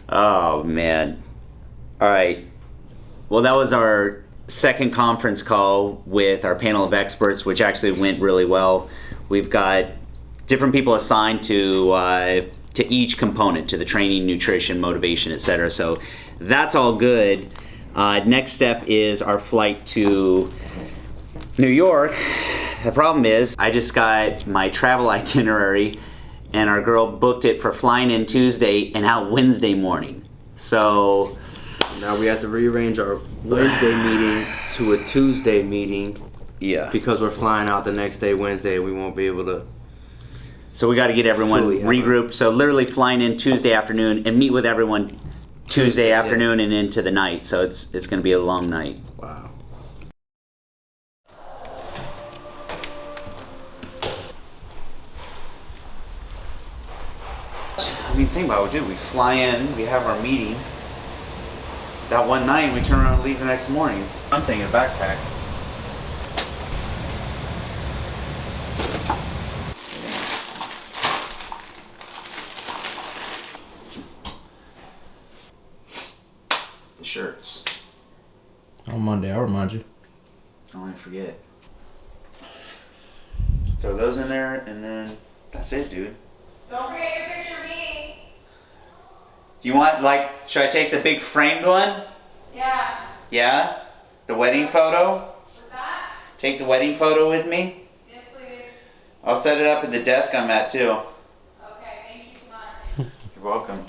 Oh, man. All right. Well, that was our second conference call with our panel of experts, which actually went really well. We've got different people assigned to each component, to the training, nutrition, motivation, etc. So that's all good. Next step is our flight to New York. The problem is I just got my travel itinerary and our girl booked it for flying in Tuesday and out Wednesday morning. So now we have to rearrange our Wednesday meeting to a Tuesday meeting. Yeah. Because we're flying out the next day, Wednesday, we won't be able to. So we got to get everyone regrouped. So literally flying in Tuesday afternoon and meet with everyone Tuesday afternoon and into the night. So it's going to be a long night. Wow. I mean, think about it, dude. We fly in, we have our meeting. That one night, we turn around and leave the next morning. I'm thinking backpack. The shirts. On Monday, I'll remind you. Don't let me forget. Throw those in there, and then that's it, dude. Don't forget your picture of me. Do you want, should I take the big framed one? Yeah. Yeah? The wedding photo? What's that? Take the wedding photo with me? Yes, please. I'll set it up at the desk I'm at, too. Okay, thank you so much. You're welcome.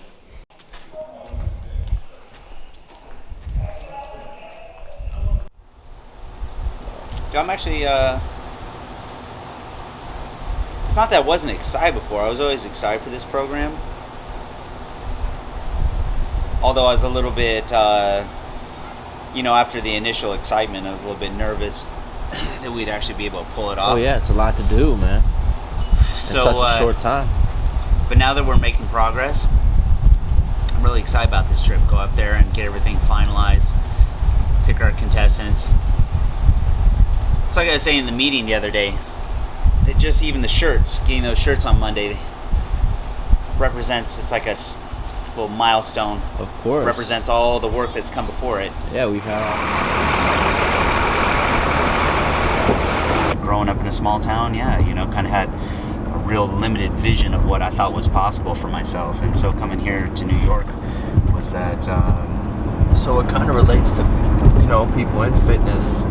I'm actually, it's not that I wasn't excited before. I was always excited for this program. Although I was a little bit, after the initial excitement, I was a little bit nervous that we'd actually be able to pull it off. Oh yeah, it's a lot to do, man. So, in such a short time. But now that we're making progress, I'm really excited about this trip. Go up there and get everything finalized, pick our contestants. It's like I was saying in the meeting the other day, that just even the shirts, getting those shirts on Monday represents, it's like a little milestone. Of course. Represents all the work that's come before it. Yeah, we've had. Growing up in a small town, kind of had a real limited vision of what I thought was possible for myself. And so coming here to New York was that. So it kind of relates to, people in fitness,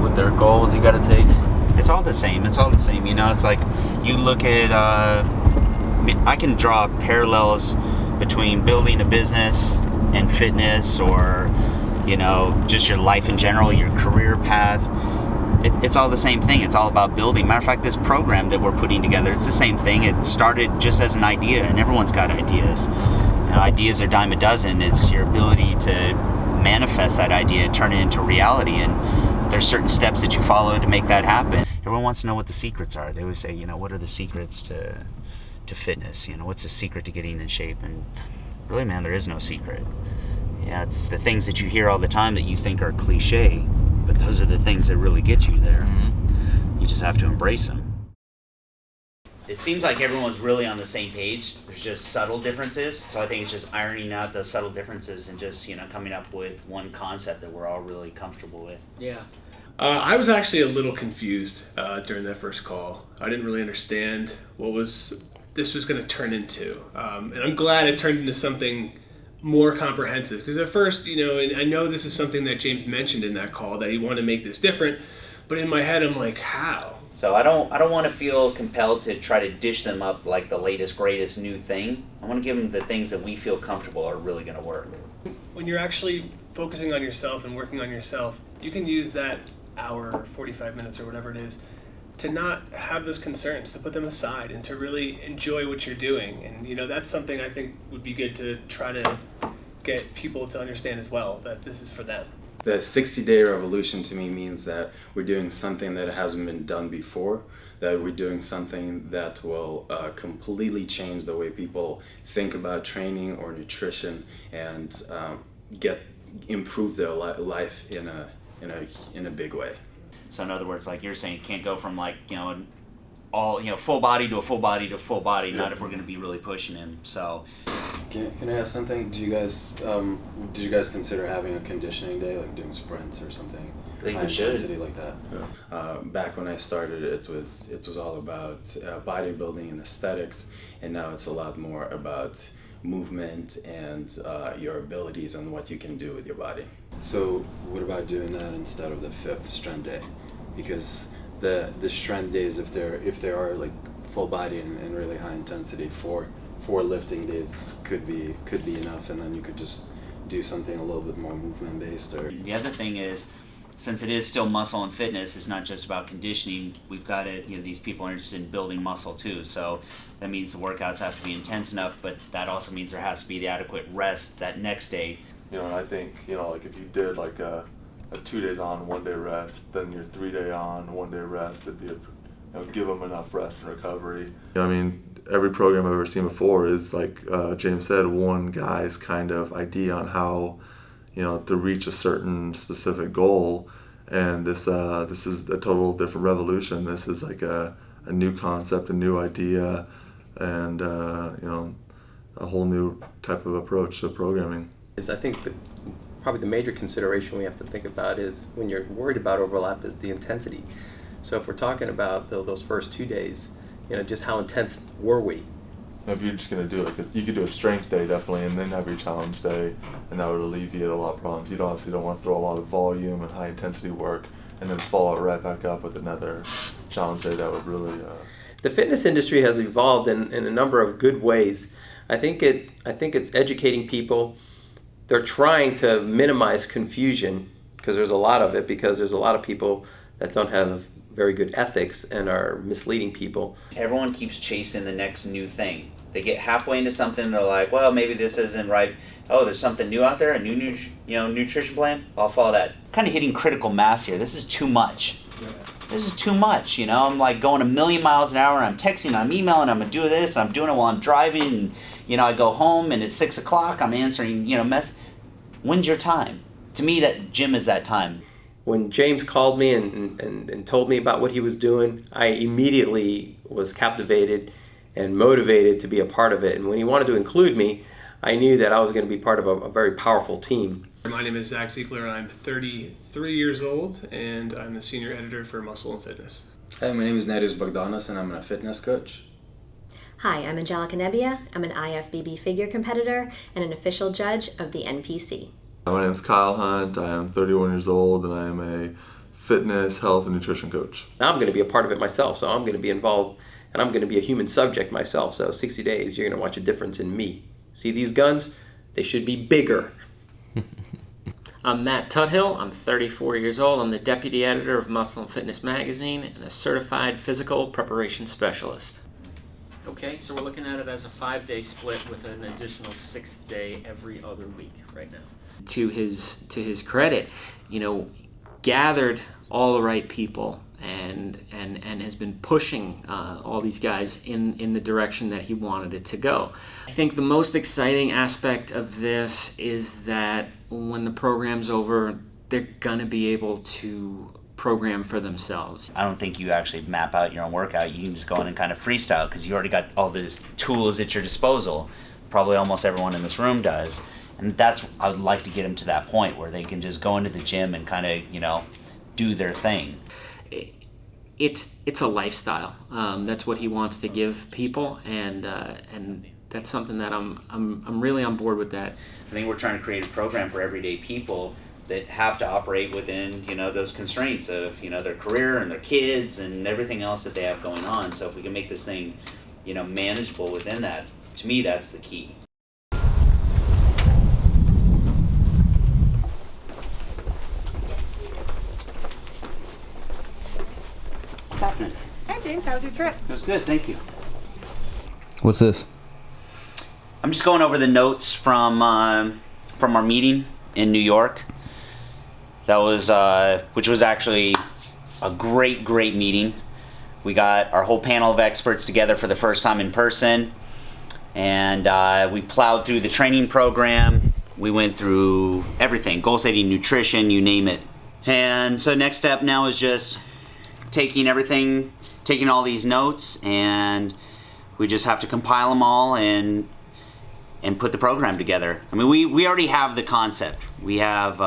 with their goals you got to take. It's all the same. It's like you look at, I can draw parallels between building a business and fitness, or, just your life in general, your career path. It's all the same thing. It's all about building. Matter of fact, this program that we're putting together, it's the same thing. It started just as an idea, and everyone's got ideas. Ideas are dime a dozen. It's your ability to manifest that idea and turn it into reality, and there's certain steps that you follow to make that happen. Everyone wants to know what the secrets are. They always say, what are the secrets to fitness? What's the secret to getting in shape? And really, man, there is no secret. Yeah, it's the things that you hear all the time that you think are cliche, but those are the things that really get you there. Mm-hmm. You just have to embrace them. It seems like everyone's really on the same page. There's just subtle differences. So I think it's just ironing out those subtle differences and just, coming up with one concept that we're all really comfortable with. Yeah. I was actually a little confused during that first call. I didn't really understand what this was going to turn into. And I'm glad it turned into something more comprehensive. Because at first, and I know this is something that James mentioned in that call, that he wanted to make this different. But in my head, I'm like, how? So I don't want to feel compelled to try to dish them up like the latest, greatest new thing. I want to give them the things that we feel comfortable are really going to work. When you're actually focusing on yourself and working on yourself, you can use that hour or 45 minutes or whatever it is to not have those concerns, to put them aside and to really enjoy what you're doing. And, that's something I think would be good to try to get people to understand as well, that this is for them. The 60-day revolution to me means that we're doing something that hasn't been done before, that we're doing something that will completely change the way people think about training or nutrition and improve their life in a big way. So in other words, like you're saying, you can't go from all, full body to a full body to a full body, not if we're going to be really pushing him. So Can I ask something? Did you guys consider having a conditioning day, like doing sprints or something? I think High we should. intensity like that. Back when I started, it was all about bodybuilding and aesthetics, and now it's a lot more about movement and your abilities and what you can do with your body. So what about doing that instead of the 5th strength day? Because the strength days, if they are like full body and really high intensity, four lifting days could be enough, and then you could just do something a little bit more movement based. Or the other thing is, since it is still muscle and fitness, it's not just about conditioning. We've got it, these people are interested in building muscle too. So that means the workouts have to be intense enough, but that also means there has to be the adequate rest that next day. And I think, like if you did like a 2 days on, 1 day rest, then your 3 day on, 1 day rest, it'd be give them enough rest and recovery. Every program I've ever seen before is like James said, one guy's kind of idea on how, to reach a certain specific goal. And this is a total different revolution. This is like a new concept, a new idea, and a whole new type of approach to programming. I think probably the major consideration we have to think about is, when you're worried about overlap, is the intensity. So if we're talking about those first 2 days, just how intense were we? If you're just going to do you could do a strength day definitely, and then have your challenge day, and that would alleviate a lot of problems. You obviously don't want to throw a lot of volume and high intensity work and then follow it right back up with another challenge day. That would really... The fitness industry has evolved in a number of good ways. I think it's educating people. They're trying to minimize confusion, because there's a lot of it, because there's a lot of people that don't have very good ethics and are misleading people. Everyone keeps chasing the next new thing. They get halfway into something, they're like, well, maybe this isn't right. Oh, there's something new out there, a new nutrition plan. I'll follow that. Kind of hitting critical mass here. This is too much. This is too much. I'm like going 1,000,000 miles an hour, and I'm texting, I'm emailing, I'm doing this, I'm doing it while I'm driving, and I go home and it's 6 o'clock, I'm answering, When's your time? To me, that gym is that time. When James called me and told me about what he was doing, I immediately was captivated and motivated to be a part of it. And when he wanted to include me, I knew that I was going to be part of a very powerful team. My name is Zach Ziegler. I'm 33 years old, and I'm the senior editor for Muscle and Fitness. Hi, my name is Nerius Bogdanas, and I'm a fitness coach. Hi, I'm Angelica Nebbia. I'm an IFBB figure competitor and an official judge of the NPC. My name is Kyle Hunt. I am 31 years old, and I am a fitness, health, and nutrition coach. Now I'm going to be a part of it myself, so I'm going to be involved, and I'm going to be a human subject myself. So 60 days, you're going to watch a difference in me. See these guns? They should be bigger. I'm Matt Tuthill. I'm 34 years old. I'm the deputy editor of Muscle and Fitness magazine and a certified physical preparation specialist. Okay, so we're looking at it as a 5-day split with an additional 6th day every other week right now. To his credit, gathered all the right people and has been pushing all these guys in the direction that he wanted it to go. I think the most exciting aspect of this is that when the program's over, they're gonna be able to program for themselves. I don't think you actually map out your own workout. You can just go in and kind of freestyle, because you already got all these tools at your disposal. Probably almost everyone in this room does. And I would like to get them to that point where they can just go into the gym and kind of, do their thing. It's a lifestyle. That's what he wants to give people, and that's something that I'm really on board with that. I think we're trying to create a program for everyday people that have to operate within, those constraints of, their career and their kids and everything else that they have going on. So if we can make this thing, manageable within that, to me, that's the key. What's happening? Hi, James. How was your trip? It was good, thank you. What's this? I'm just going over the notes from our meeting in New York. That was, which was actually a great meeting. We got our whole panel of experts together for the first time in person, and we plowed through the training program. We went through everything, goal setting, nutrition, you name it. And so next step now is just taking everything, taking all these notes, and we just have to compile them all and put the program together. I mean, we already have the concept. We have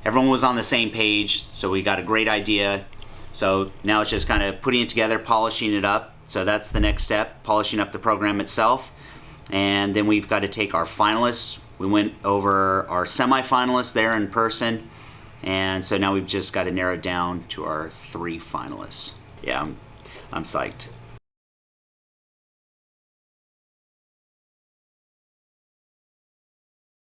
everyone was on the same page, so we got a great idea. So now it's just kind of putting it together, polishing it up. So that's the next step, polishing up the program itself. And then we've got to take our finalists. We went over our semifinalists there in person. And so now we've just got to narrow it down to our 3 finalists. Yeah, I'm psyched.